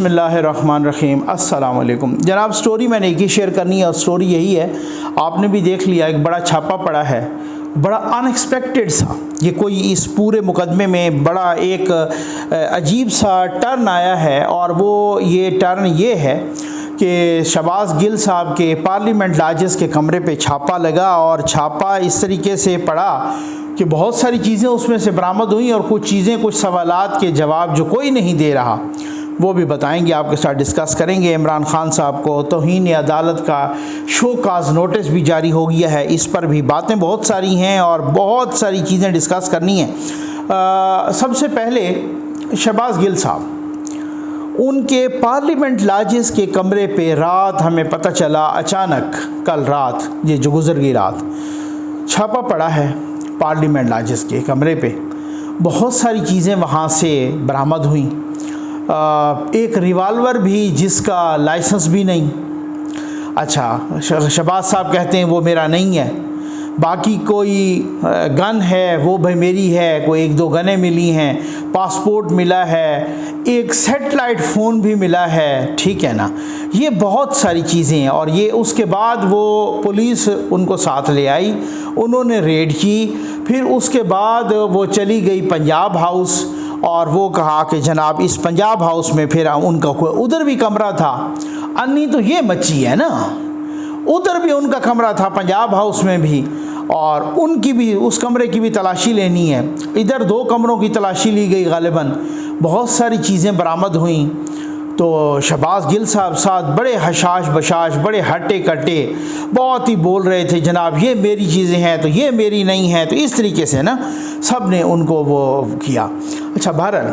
बिस्मिल्लाहिर्रहमानिर्रहीम। अस्सलाम वालेकुम जनाब। स्टोरी मैंने एक ही शेयर करनी है और स्टोरी यही है, आपने भी देख लिया, एक बड़ा छापा पड़ा है, बड़ा अनएक्सपेक्टेड सा। ये कोई इस पूरे मुकदमे में बड़ा एक अजीब सा टर्न आया है, और वो ये टर्न ये है कि शहबाज गिल साहब के पार्लियामेंट लाजिस के कमरे पे छापा लगा, और छापा इस तरीके से पड़ा कि बहुत सारी चीज़ें उसमें से बरामद हुई, और कुछ चीज़ें, कुछ सवालात के जवाब जो कोई नहीं दे रहा वो भी बताएंगे, आपके साथ डिस्कस करेंगे। इमरान खान साहब को तौहीन अदालत का शो काज नोटिस भी जारी हो गया है, इस पर भी बातें बहुत सारी हैं और बहुत सारी चीज़ें डिस्कस करनी हैं। सबसे पहले शहबाज गिल साहब, उनके पार्लियामेंट लाजिस के कमरे पे रात हमें पता चला, अचानक कल रात, ये जो गुजर गई रात, छापा पड़ा है पार्लियामेंट लाजिस के कमरे पे। बहुत सारी चीज़ें वहाँ से बरामद हुई, एक रिवाल्वर भी जिसका लाइसेंस भी नहीं। अच्छा, शहबाज साहब कहते हैं वो मेरा नहीं है। बाकी कोई गन है वो भाई मेरी है, कोई एक दो गनें मिली हैं, पासपोर्ट मिला है, एक सेटेलाइट फ़ोन भी मिला है, ठीक है ना। ये बहुत सारी चीज़ें हैं, और ये उसके बाद वो पुलिस उनको साथ ले आई, उन्होंने रेड की, फिर उसके बाद वो चली गई पंजाब हाउस, और वो कहा कि जनाब इस पंजाब हाउस में फिर उनका उधर भी कमरा था। अन्नी तो ये मच्छी है ना, उधर भी उनका कमरा था पंजाब हाउस में भी, और उनकी भी, उस कमरे की भी तलाशी लेनी है। इधर दो कमरों की तलाशी ली गई, गालिबन बहुत सारी चीज़ें बरामद हुई। तो शहबाज गिल साहब साथ बड़े हशाश बशाश, बड़े हट्टे कट्टे, बहुत ही बोल रहे थे, जनाब ये मेरी चीज़ें हैं तो ये मेरी नहीं हैं, तो इस तरीके से ना सब ने उनको वो किया। अच्छा, बहरहाल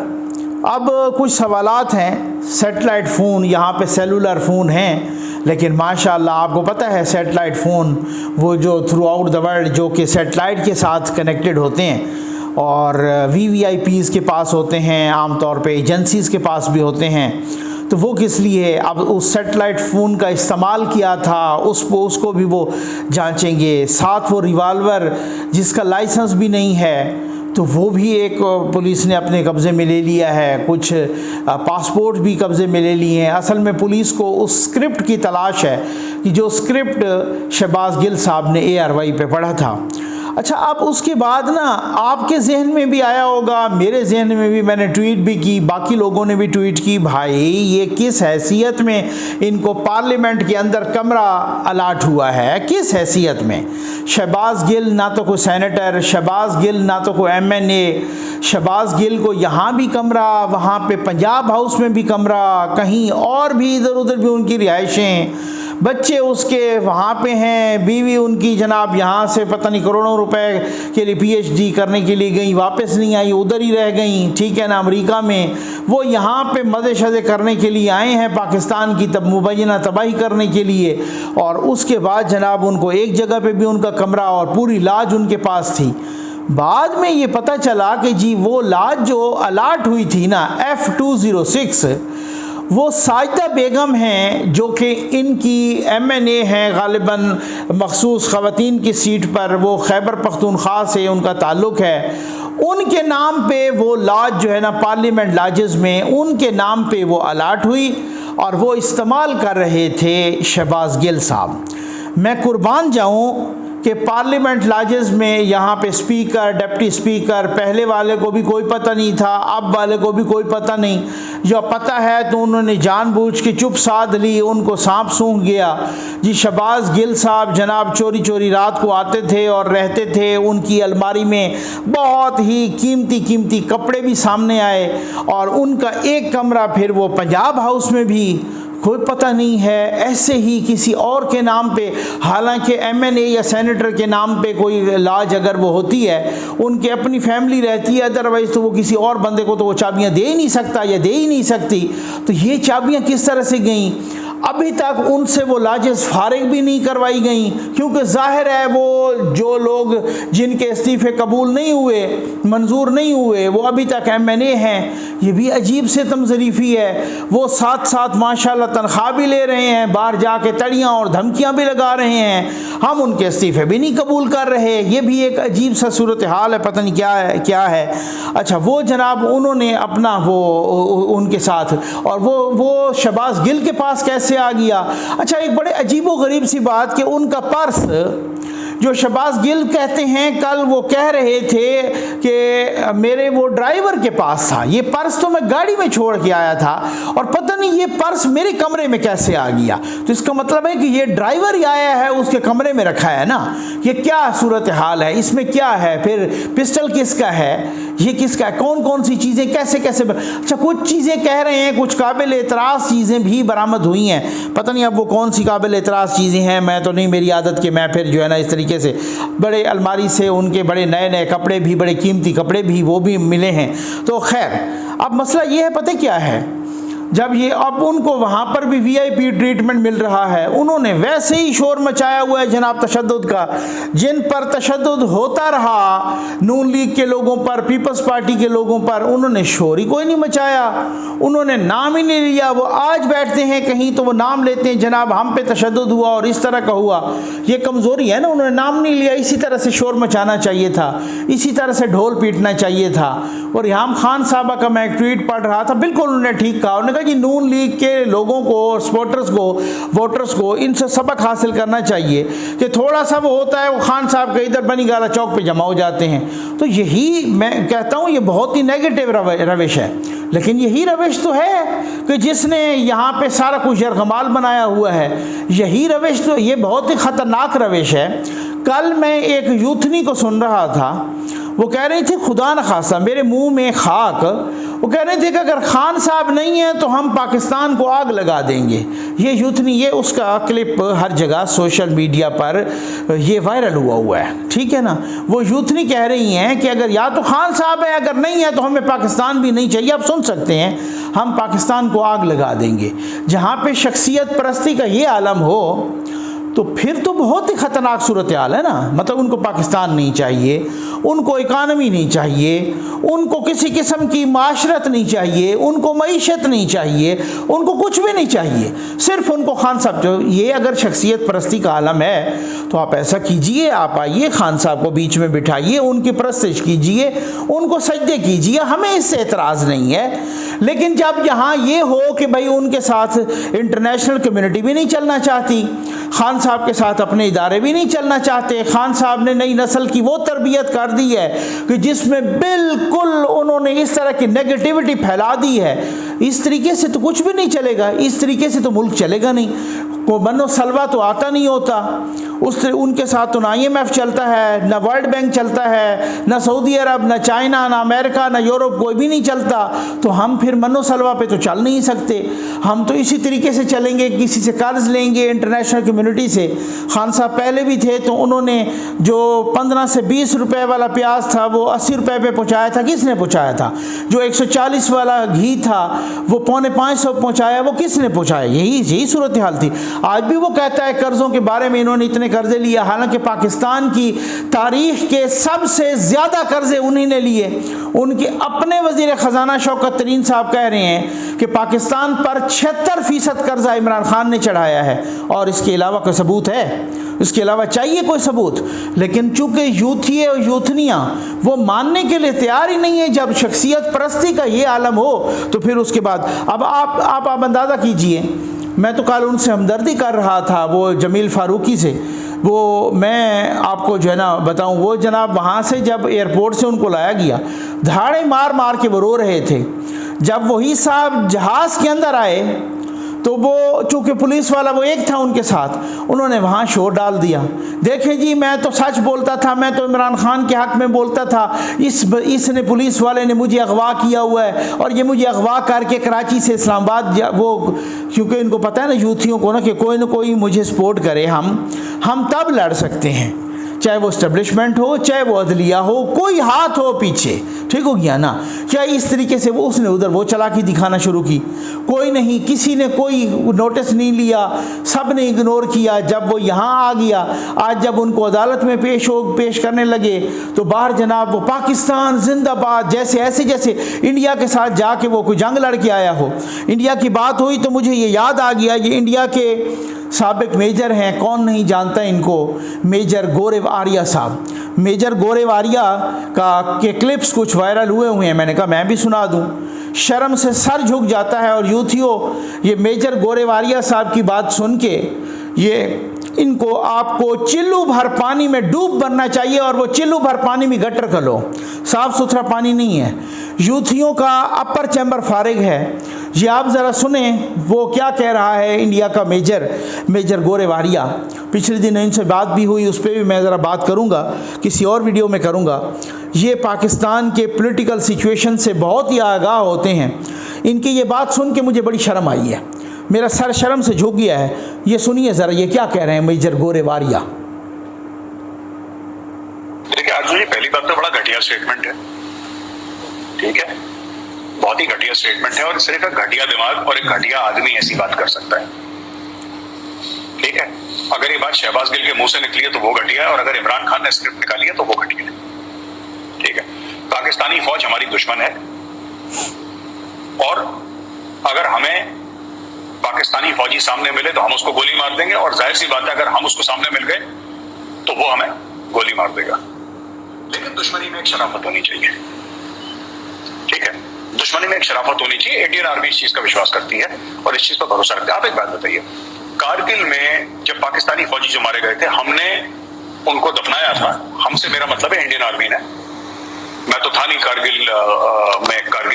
अब कुछ सवालात हैं। सेटेलाइट फ़ोन, यहाँ पे सेलुलर फ़ोन हैं, लेकिन माशाल्लाह आपको पता है सेटेलाइट फ़ोन वो जो थ्रू आउट द वर्ल्ड जो कि सेटेलाइट के साथ कनेक्टेड होते हैं, और VVIPs के पास होते हैं, आमतौर पे एजेंसीज़ के पास भी होते हैं। तो वो किस लिए अब उस सेटेलाइट फ़ोन का इस्तेमाल किया था, उसको भी वो जांचेंगे। साथ वो रिवाल्वर जिसका लाइसेंस भी नहीं है, तो वो भी एक पुलिस ने अपने कब्ज़े में ले लिया है। कुछ पासपोर्ट भी कब्ज़े में ले लिए हैं। असल में पुलिस को उस स्क्रिप्ट की तलाश है कि जो स्क्रिप्ट शहबाज गिल साहब ने ARY पे पढ़ा था। अच्छा, अब उसके बाद ना आपके जहन में भी आया होगा, मेरे जहन में भी, मैंने ट्वीट भी की, बाकी लोगों ने भी ट्वीट की, भाई ये किस हैसियत में इनको पार्लियामेंट के अंदर कमरा अलाट हुआ है, किस हैसियत में? शहबाज गिल ना तो कोई सेनेटर, शहबाज गिल ना तो कोई MNA, शहबाज गिल को यहाँ भी कमरा, वहाँ पे पंजाब हाउस में भी कमरा, कहीं और भी इधर उधर भी उनकी रिहाइशें, बच्चे उसके वहाँ पे हैं, बीवी उनकी जनाब यहाँ से पता नहीं करोड़ों रुपए के लिए PhD करने के लिए गई, वापस नहीं आई, उधर ही रह गई, ठीक है ना, अमेरिका में। वो यहाँ पे मज़े शज़े करने के लिए आए हैं, पाकिस्तान की तब मुबैना तबाही करने के लिए, और उसके बाद जनाब उनको एक जगह पे भी उनका कमरा और पूरी लाज उनके पास थी। बाद में ये पता चला कि जी वो लाज जो अलाट हुई थी ना, F206, वो साजिदा बेगम हैं, जो कि इनकी MNA हैं, गालिबन मखसूस ख़वातीन की सीट पर, वो खैबर पख्तूनख्वा से उनका ताल्लुक़ है। उनके नाम पे वो लाज जो है ना पार्लियामेंट लाजिस में, उनके नाम पे वो अलाट हुई, और वो इस्तेमाल कर रहे थे शहबाज गिल साहब। मैं कुर्बान जाऊँ कि पार्लियामेंट लाजिस में यहाँ पे स्पीकर, डिप्टी स्पीकर, पहले वाले को भी कोई पता नहीं था, अब वाले को भी कोई पता नहीं। जो पता है तो उन्होंने जानबूझ के चुप साध ली, उनको सांप सूंघ गया। जी शहबाज गिल साहब जनाब चोरी चोरी रात को आते थे और रहते थे। उनकी अलमारी में बहुत ही कीमती कीमती कपड़े भी सामने आए, और उनका एक कमरा फिर वो पंजाब हाउस में भी कोई पता नहीं है, ऐसे ही किसी और के नाम पे, हालांकि MNA या सेनेटर के नाम पे कोई लाज अगर वो होती है, उनकी अपनी फैमिली रहती है, अदरवाइज़ तो वो किसी और बंदे को तो वो चाबियां दे ही नहीं सकता या दे ही नहीं सकती। तो ये चाबियां किस तरह से गईं? अभी तक उनसे वो लाजिस फारिग भी नहीं करवाई गई, क्योंकि जाहिर है वो जो लोग जिनके इस्तीफ़े कबूल नहीं हुए, मंजूर नहीं हुए, वो अभी तक MNA हैं। ये भी अजीब से तमज़रीफ़ी है। वो साथ साथ माशाल्लाह तनख्वाह भी ले रहे हैं, बाहर जाके तड़ियाँ और धमकियाँ भी लगा रहे हैं, हम उनके इस्तीफ़े भी नहीं कबूल कर रहे। ये भी एक अजीब सा सूरत हाल है, पता नहीं क्या है। अच्छा, वो जनाब उन्होंने अपना वो उनके साथ, और वो शहबाज गिल के पास कैसे आ गया। अच्छा, एक बड़े अजीबो गरीब सी बात कि उनका पर्स जो शहबाज गिल कहते हैं, कल वो कह रहे थे कि मेरे वो ड्राइवर के पास था, ये पर्स तो मैं गाड़ी में छोड़ के आया था और पता नहीं ये पर्स मेरे कमरे में कैसे आ गया। तो इसका मतलब है कि ये ड्राइवर ही आया है, उसके कमरे में रखा है ना। ये क्या सूरत हाल है, इसमें क्या है? फिर पिस्टल किसका है, ये किसका है, कौन कौन सी चीज़ें कैसे कैसे। अच्छा, कुछ चीज़ें कह रहे हैं, कुछ काबिल एतराज़ चीज़ें भी बरामद हुई हैं, पता नहीं अब वो कौन सी काबिल एतराज़ चीज़ें हैं। मैं तो नहीं, मेरी आदत के मैं फिर जो है ना इस तरीके से बड़े अलमारी से उनके बड़े नए नए कपड़े भी, बड़े कीमती कपड़े भी वो भी मिले हैं। तो खैर, अब मसला ये है, पता क्या है, जब ये अब उनको वहाँ पर भी VIP ट्रीटमेंट मिल रहा है, उन्होंने वैसे ही शोर मचाया हुआ है जनाब तशद्दुद का। जिन पर तशद्दुद होता रहा, नून लीग के लोगों पर, पीपल्स पार्टी के लोगों पर, उन्होंने शोर ही कोई नहीं मचाया, उन्होंने नाम ही नहीं लिया। वो आज बैठते हैं कहीं तो वो नाम लेते हैं, जनाब हम पे तशद्दुद हुआ और इस तरह का हुआ। ये कमज़ोरी है ना, उन्होंने नाम नहीं लिया। इसी तरह से शोर मचाना चाहिए था, इसी तरह से ढोल पीटना चाहिए था। और रिहाम खान साहबा का मैं एक ट्वीट पढ़ रहा था, बिल्कुल उन्होंने ठीक कहा। उन्होंने कि नून लीग के लोगों को, सपोर्टर्स को, वोटर्स को इनसे सबक हासिल करना चाहिए कि थोड़ा सा वो होता है, वो खान साहब के इधर बनी गाला चौक पे जमा हो जाते हैं। तो यही मैं कहता हूँ, ये बहुत ही नेगेटिव रविश है। लेकिन यही रविश तो है कि जिसने यहाँ पे सारा कुछ यरगमाल बनाया हुआ है। यही रविश तो, ये बहुत ही ख़तरनाक रविश है। कल मैं एक यूथनी को सुन रहा था, वो कह रही थी खुदा न खासा मेरे मुंह में खाक, वो कह रहे थे कि अगर खान साहब नहीं है तो हम पाकिस्तान को आग लगा देंगे। ये यूथनी, ये उसका क्लिप हर जगह सोशल मीडिया पर ये वायरल हुआ है, ठीक है ना। वो यूथनी कह रही हैं कि अगर या तो खान साहब है, अगर नहीं है तो हमें पाकिस्तान भी नहीं चाहिए। आप सुन सकते हैं, हम पाकिस्तान को आग लगा देंगे। जहाँ पे शख्सियत परस्ती का ये आलम हो तो फिर तो बहुत ही ख़तरनाक सूरत हाल है ना। मतलब उनको पाकिस्तान नहीं चाहिए, उनको इकानमी नहीं चाहिए, उनको किसी किस्म की माशरत नहीं चाहिए, उनको मईशत नहीं चाहिए, उनको कुछ भी नहीं चाहिए, सिर्फ उनको खान साहब। जो ये अगर शख्सियत परस्ती का आलम है तो आप ऐसा कीजिए, आप आइए खान साहब को बीच में बिठाइए, उनकी परस्तिश कीजिए, उनको सजदे कीजिए, हमें इससे एतराज़ नहीं है। लेकिन जब यहाँ ये हो कि भाई उनके साथ इंटरनेशनल कम्युनिटी भी नहीं चलना चाहती, खान साहब के साथ अपने इदारे भी नहीं चलना चाहते, खान साहब ने नई नस्ल की वो तरबियत कर दी है कि जिसमें बिल्कुल उन्होंने इस तरह की नेगेटिविटी फैला दी है, इस तरीके से तो कुछ भी नहीं चलेगा, इस तरीके से तो मुल्क चलेगा नहीं। को बनो सलवा तो आता नहीं होता, उनके साथ तो ना IMF चलता है, ना वर्ल्ड बैंक चलता है, ना सऊदी अरब, ना चाइना, ना अमेरिका, ना यूरोप, कोई भी नहीं चलता। तो हम फिर मनो सलवा पे तो चल नहीं सकते, हम तो इसी तरीके से चलेंगे, किसी से कर्ज लेंगे इंटरनेशनल कम्युनिटी से। खान साहब पहले भी थे तो उन्होंने जो 15 से 20 रुपए वाला प्याज था वो 80 रुपए पे पहुँचाया था, किसने पहुँचाया था? जो 140 वाला घी था वो 450 पहुँचाया, वो किसने पहुँचाया? यही सूरत हाल थी। आज भी वो कहता है कर्ज़ों के बारे में इन्होंने इतने कर्जे लिए, हालांकि पाकिस्तान की तारीख के सबसे ज़्यादा कर्जे उन्हीं ने लिए। उनके अपने वज़ीर ख़जाना शौकत तरीन साहब कह रहे हैं कि पाकिस्तान पर 76% कर्जा इमरान खान ने चढ़ाया है, और इसके अलावा कोई सबूत है? इसके अलावा चाहिए कोई सबूत? लेकिन चूँकि यूथी और यूथनियाँ वो मानने के लिए तैयार ही नहीं है। जब शख्सियत परस्ती का ये आलम हो तो फिर उसके बाद अब आप अंदाज़ा कीजिए। मैं तो कल उनसे हमदर्दी कर रहा था, वो जमील फ़ारूकी से, वो मैं आपको जो है ना बताऊं, वो जनाब वहाँ से जब एयरपोर्ट से उनको लाया गया, धाड़े मार मार के वो रो रहे थे। जब वही साहब जहाज़ के अंदर आए तो वो चूँकि पुलिस वाला वो एक था उनके साथ, उन्होंने वहाँ शोर डाल दिया, देखें जी मैं तो सच बोलता था, मैं तो इमरान खान के हक़ में बोलता था, इसने पुलिस वाले ने मुझे अगवा किया हुआ है और ये मुझे अगवा करके कराची से इस्लामाबाद वो, क्योंकि इनको पता है ना यूथियों को ना कि कोई ना कोई मुझे सपोर्ट करे, हम तब लड़ सकते हैं। चाहे वो इस्टेब्लिशमेंट हो, चाहे वो अदलिया हो, कोई हाथ हो पीछे, ठीक हो गया ना। क्या इस तरीके से वो उसने उधर वो चालाकी दिखाना शुरू की, कोई नहीं, किसी ने कोई नोटिस नहीं लिया, सब ने इग्नोर किया। जब वो यहाँ आ गया, आज जब उनको अदालत में पेश करने लगे तो बाहर जनाब वो पाकिस्तान जिंदाबाद जैसे ऐसे जैसे इंडिया के साथ जाके वो कोई जंग लड़ के आया हो। इंडिया की बात हुई तो मुझे ये याद आ गया, ये इंडिया के साबिक मेजर हैं, कौन नहीं जानता इनको, मेजर गौरव आर्या साहब। मेजर गौरव आर्या के क्लिप्स कुछ वायरल हुए हैं, मैंने कहा मैं भी सुना दूं। शर्म से सर झुक जाता है। और यूथियों, ये मेजर गौरव आर्या साहब की बात सुन के इनको आपको चिल्लू भर पानी में डूब बनना चाहिए, और वो चिल्लू भर पानी में गटर कर लो, साफ सुथरा पानी नहीं है। यूथियों का अपर चैम्बर फारिग है। ये आप ज़रा सुने वो क्या कह रहा है इंडिया का मेजर गौरव आर्या। पिछले दिन इनसे बात भी हुई, उस पर भी मैं ज़रा बात करूँगा, किसी और वीडियो में करूँगा। ये पाकिस्तान के पॉलिटिकल सिचुएशन से बहुत ही आगाह होते हैं। इनकी ये बात सुन के मुझे बड़ी शर्म आई है, मेरा सर शर्म से झुक गया है। ये सुनिए ज़रा ये क्या कह रहे हैं मेजर गौरव आर्या। देखिए अर्जुन जी, पहली बात तो बड़ा घटिया स्टेटमेंट है, ठीक है, बहुत ही घटिया स्टेटमेंट है। और सिर्फ एक घटिया दिमाग और एक घटिया आदमी ऐसी बात कर सकता है, ठीक है। अगर ये बात शहबाज गिल के मुंह से निकली है तो वो घटिया है, और अगर इमरान खान ने स्क्रिप्ट निकाली है तो वो घटिया है, ठीक है। पाकिस्तानी फौज हमारी दुश्मन है, और अगर हमें पाकिस्तानी फौजी सामने मिले तो हम उसको गोली मार देंगे, और जाहिर सी बात है अगर हम उसको सामने मिल गए तो वो हमें गोली मार देगा। लेकिन दुश्मनी में एक शराफत होनी चाहिए, ठीक है, दुश्मनी में एक शराफत होनी चाहिए। इंडियन आर्मी इस चीज का विश्वास करती है और इस चीज पर भरोसा रखती है। आप एक बात बताइए, कारगिल में जब पाकिस्तानी फौजी जो मारे गए थे, हमने उनको दफनाया था, हमसे मेरा मतलब है इंडियन आर्मी ने, मैं तो था नहीं कारगिल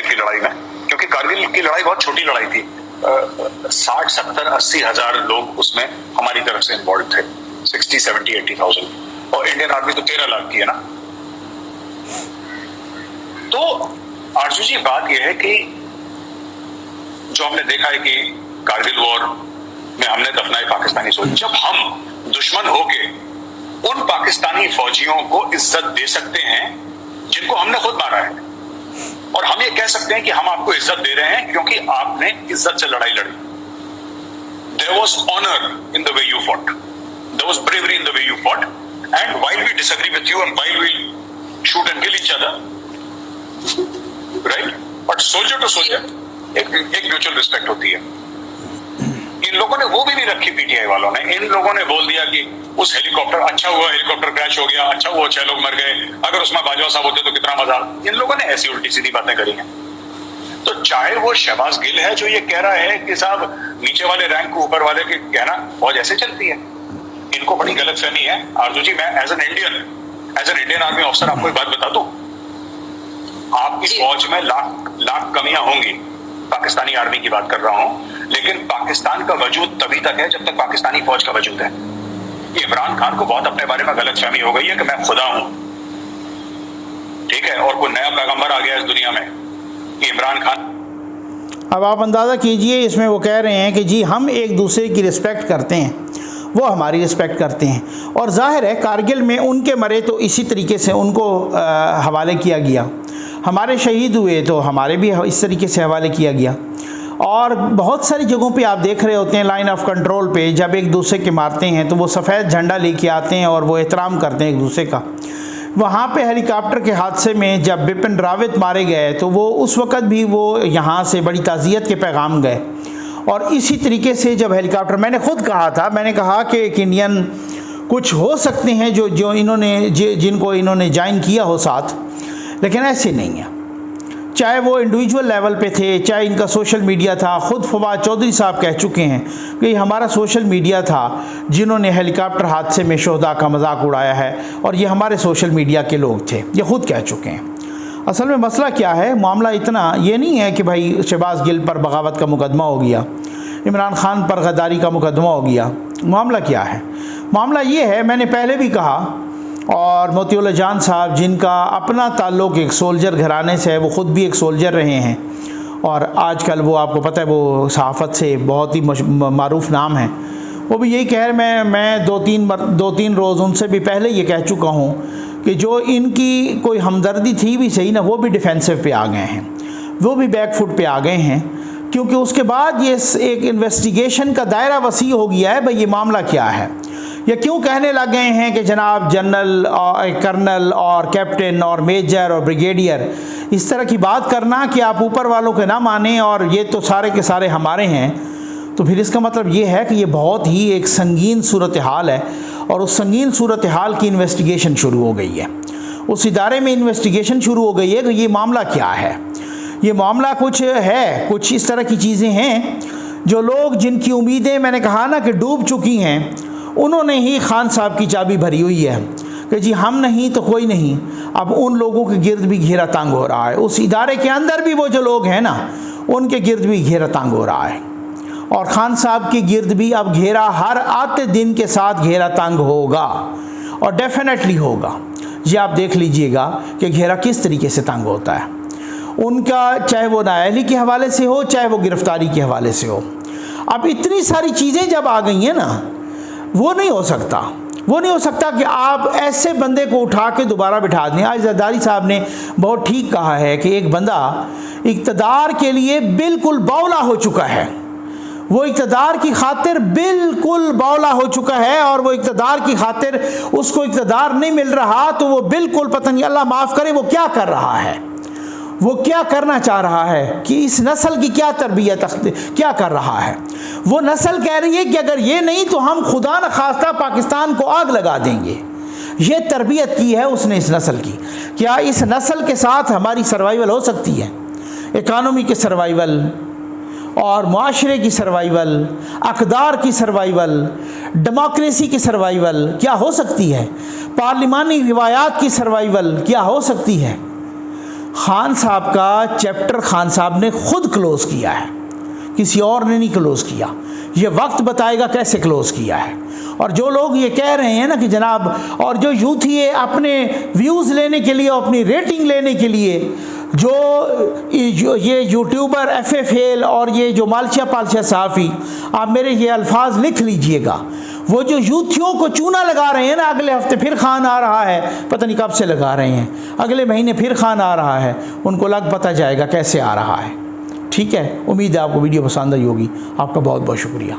की लड़ाई में, क्योंकि कारगिल की लड़ाई बहुत छोटी लड़ाई थी। 60, 70, 80 हजार लोग उसमें हमारी तरफ से इन्वॉल्व थे, 60, 70, 80,000, और इंडियन आर्मी तो 13 लाख की है ना। तो आरजू जी, बात यह है कि जो हमने देखा है कि कारगिल वॉर में हमने दफनाए पाकिस्तानी फौजी, जब हम दुश्मन होके उन पाकिस्तानी फौजियों को इज्जत दे सकते हैं जिनको हमने खुद मारा है, और हम ये कह सकते हैं कि हम आपको इज्जत दे रहे हैं क्योंकि आपने इज्जत से लड़ाई लड़ी। There was honor in the way you fought. There was bravery in the way you fought. And while we disagree with you and while we shoot and kill each other, right? But soldier to soldier एक mutual respect होती है। इन लोगों ने वो भी नहीं रखी, PTI वालों ने। इन लोगों ने बोल दिया कि उस हेलीकॉप्टर, अच्छा हुआ हेलीकॉप्टर क्रैश हो गया, अच्छा हुआ 6 लोग मर गए, अगर उसमें बाजवा साहब होते तो कितना मजा। इन लोगों ने ऐसी उल्टी सीधी बातें करी हैं। तो चाहे वो शहबाज गिल है जो ये कह रहा है कि साहब नीचे वाले रैंक को ऊपर वाले के कहना फौज ऐसे चलती है, इनको बड़ी गलतफहमी है। आरजू जी, मैं as an Indian army officer आपको एक बात बता दूं, आपकी फौज में लाख कमियां होंगी, पाकिस्तानी आर्मी की बात कर रहा हूं, लेकिन पाकिस्तान का वजूद तभी तक है जब तक पाकिस्तानी फौज का वजूद है। इमरान खान को बहुत अपने बारे में गलतफहमी हो गई है कि मैं खुदा हूं, ठीक है, और कोई नया पैगंबर आ गया इस दुनिया में कि इमरान खान। अब आप अंदाज़ा कीजिए, इसमें वो कह रहे हैं कि जी हम एक दूसरे की रिस्पेक्ट करते हैं, वो हमारी रिस्पेक्ट करते हैं। और जाहिर है कारगिल में उनके मरे तो इसी तरीके से उनको हवाले किया गया, हमारे शहीद हुए तो हमारे भी इस तरीके से हवाले किया गया। और बहुत सारी जगहों पे आप देख रहे होते हैं लाइन ऑफ कंट्रोल पे, जब एक दूसरे के मारते हैं तो वो सफ़ेद झंडा लेके आते हैं और वो एहतराम करते हैं एक दूसरे का। वहाँ पे हेलीकॉप्टर के हादसे में जब बिपिन रावत मारे गए तो वो उस वक़्त भी वो यहाँ से बड़ी ताज़ियत के पैगाम गए। और इसी तरीके से जब हेलीकॉप्टर, मैंने खुद कहा था, मैंने कहा कि एक इंडियन कुछ हो सकते हैं जो इन्होंने जिनको इन्होंने ज्वाइन किया हो साथ, लेकिन ऐसे नहीं है। चाहे वो इंडिविजुअल लेवल पे थे, चाहे इनका सोशल मीडिया था। ख़ुद फवाद चौधरी साहब कह चुके हैं कि हमारा सोशल मीडिया था जिन्होंने हेलीकॉप्टर हादसे में शोहदा का मजाक उड़ाया है, और ये हमारे सोशल मीडिया के लोग थे, ये ख़ुद कह चुके हैं। असल में मसला क्या है, मामला इतना ये नहीं है कि भाई शहबाज गिल पर बगावत का मुकदमा हो गया, इमरान खान पर गद्दारी का मुकदमा हो गया। मामला क्या है? मामला ये है, मैंने पहले भी कहा, और मोतीउल्लाह जान साहब जिनका अपना ताल्लुक़ एक सोल्जर घराने से है, वो ख़ुद भी एक सोल्जर रहे हैं, और आजकल वो आपको पता है वो सहाफ़त से बहुत ही मारूफ नाम है। वो भी यही कह रहे, मैं दो तीन रोज़ उनसे भी पहले ये कह चुका हूँ कि जो इनकी कोई हमदर्दी थी भी सही ना, वो भी डिफेंसिव पे आ गए हैं, वो भी बैकफुट पे आ गए हैं, क्योंकि उसके बाद ये एक इन्वेस्टिगेशन का दायरा वसी हो गया है। भाई ये मामला क्या है, ये क्यों कहने लग गए हैं कि जनाब जनरल और कर्नल और कैप्टन और मेजर और ब्रिगेडियर, इस तरह की बात करना कि आप ऊपर वालों के ना माने और ये तो सारे के सारे हमारे हैं, तो फिर इसका मतलब ये है कि ये बहुत ही एक संगीन सूरत हाल है और उस संगीन सूरत हाल की इन्वेस्टिगेशन शुरू हो गई है। उस इदारे में इन्वेस्टिगेशन शुरू हो गई है कि ये मामला क्या है। ये मामला कुछ है, कुछ इस तरह की चीज़ें हैं जो लोग जिनकी उम्मीदें मैंने कहा ना कि डूब चुकी हैं, उन्होंने ही खान साहब की चाबी भरी हुई है कि जी हम नहीं तो कोई नहीं। अब उन लोगों के गिर्द भी घेरा तंग हो रहा है, उस इदारे के अंदर भी वो जो लोग हैं ना, उनके गिर्द भी घेरा तंग हो रहा है, और खान साहब के गिर्द भी अब घेरा हर आते दिन के साथ घेरा तंग होगा और डेफिनेटली होगा। ये आप देख लीजिएगा कि घेरा किस तरीके से तंग होता है उनका, चाहे वो नाअहली के हवाले से हो, चाहे वो गिरफ्तारी के हवाले से हो। अब इतनी सारी चीज़ें जब आ गई हैं ना, वो नहीं हो सकता, वो नहीं हो सकता कि आप ऐसे बंदे को उठा के दोबारा बिठा दें। आज जरदारी साहब ने बहुत ठीक कहा है कि एक बंदा इक़्तिदार के लिए बिल्कुल बौला हो चुका है, वो इक़्तिदार की खातिर बिल्कुल बौला हो चुका है, और वो इक़्तिदार की खातिर उसको इक़्तिदार नहीं मिल रहा तो वो बिल्कुल पता नहीं, अल्लाह माफ़ करे, वो क्या कर रहा है, वो क्या करना चाह रहा है कि इस नस्ल की क्या तरबियत क्या कर रहा है। वो नस्ल कह रही है कि अगर ये नहीं तो हम खुदा न खास्ता पाकिस्तान को आग लगा देंगे। ये तरबियत की है उसने इस नस्ल की। क्या इस नस्ल के साथ हमारी सर्वाइवल हो सकती है? इकानमी की सर्वाइवल और मुआशरे की सर्वाइवल, अक़दार की सर्वाइवल, डेमोक्रेसी की सर्वाइवल क्या हो सकती है? पार्लिमानी रिवायात की सर्वाइवल क्या हो सकती है? खान साहब का चैप्टर खान साहब ने खुद क्लोज़ किया है, किसी और ने नहीं क्लोज़ किया। ये वक्त बताएगा कैसे क्लोज़ किया है। और जो लोग ये कह रहे हैं ना कि जनाब, और जो यूथ ये अपने व्यूज़ लेने के लिए, अपनी रेटिंग लेने के लिए जो ये यूट्यूबर FFL और ये जो मालशिया पालशिया सहाफ़ी, आप मेरे ये अल्फाज लिख लीजिएगा, वो जो यूथियों को चूना लगा रहे हैं ना, अगले हफ्ते फिर खान आ रहा है, पता नहीं कब से लगा रहे हैं, अगले महीने फिर खान आ रहा है, उनको लग पता जाएगा कैसे आ रहा है। ठीक है, उम्मीद है आपको वीडियो पसंद आई होगी। आपका बहुत बहुत शुक्रिया।